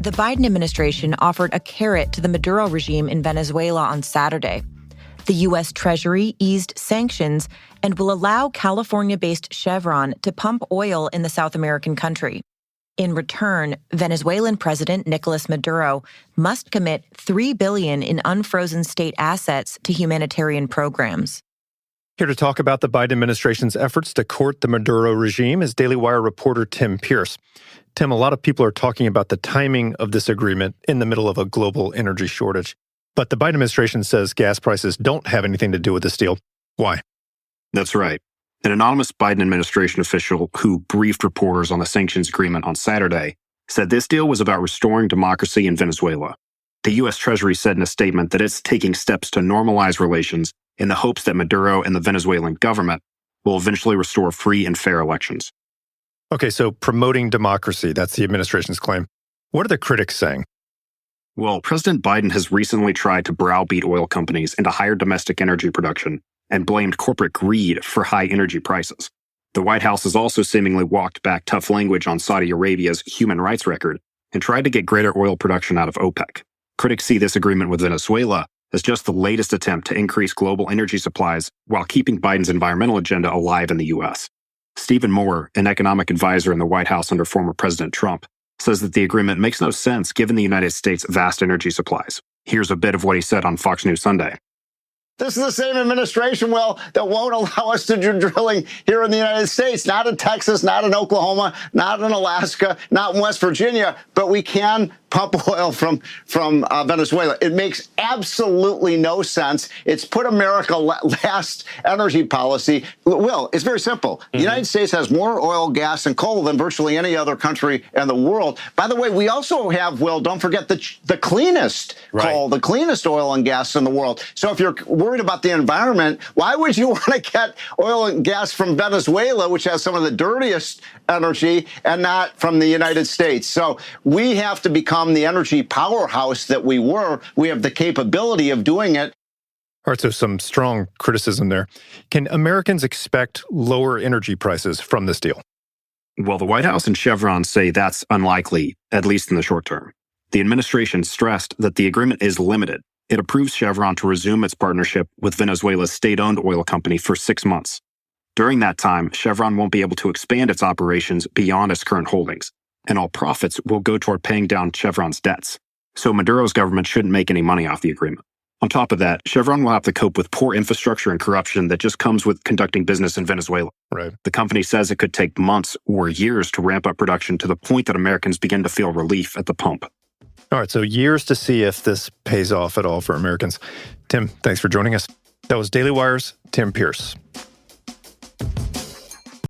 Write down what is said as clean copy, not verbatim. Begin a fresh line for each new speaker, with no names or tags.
The Biden administration offered a carrot to the Maduro regime in Venezuela on Saturday. The U.S. Treasury eased sanctions and will allow California-based Chevron to pump oil in the South American country. In return, Venezuelan President Nicolas Maduro must commit $3 billion in unfrozen state assets to humanitarian programs.
Here to talk about the Biden administration's efforts to court the Maduro regime is Daily Wire reporter Tim Pierce. Tim, a lot of people are talking about the timing of this agreement in the middle of a global energy shortage. But the Biden administration says gas prices don't have anything to do with this deal. Why?
That's right. An anonymous Biden administration official who briefed reporters on the sanctions agreement on Saturday said this deal was about restoring democracy in Venezuela. The U.S. Treasury said in a statement that it's taking steps to normalize relations in the hopes that Maduro and the Venezuelan government will eventually restore free and fair elections.
Okay, so promoting democracy, that's the administration's claim. What are the critics saying?
Well, President Biden has recently tried to browbeat oil companies into higher domestic energy production and blamed corporate greed for high energy prices. The White House has also seemingly walked back tough language on Saudi Arabia's human rights record and tried to get greater oil production out of OPEC. Critics see this agreement with Venezuela as just the latest attempt to increase global energy supplies while keeping Biden's environmental agenda alive in the U.S. Stephen Moore, an economic advisor in the White House under former President Trump, says that the agreement makes no sense given the United States' vast energy supplies. Here's a bit of what he said on Fox News Sunday.
This is the same administration, Will, that won't allow us to do drilling here in the United States, not in Texas, not in Oklahoma, not in Alaska, not in West Virginia, but we can pump oil from Venezuela. It makes absolutely no sense. It's put America last energy policy. Will, it's very simple. The United States has more oil, gas, and coal than virtually any other country in the world. By the way, we also have, Will, don't forget the cleanest coal, the cleanest oil and gas in the world. So if you're worried about the environment, why would you want to get oil and gas from Venezuela, which has some of the dirtiest energy, and not from the United States? So we have to become the energy powerhouse that we were. We have the capability of doing it.
All right, so some strong criticism there. Can Americans expect lower energy prices from this deal?
Well, the White House and Chevron say that's unlikely, at least in the short term. The administration stressed that the agreement is limited. It approves Chevron to resume its partnership with Venezuela's state-owned oil company for 6 months. During that time, Chevron won't be able to expand its operations beyond its current holdings, and all profits will go toward paying down Chevron's debts. So Maduro's government shouldn't make any money off the agreement. On top of that, Chevron will have to cope with poor infrastructure and corruption that just comes with conducting business in Venezuela.
Right.
The company says it could take months or years to ramp up production to the point that Americans begin to feel relief at the pump.
All right, so years to see if this pays off at all for Americans. Tim, thanks for joining us. That was Daily Wire's Tim Pierce.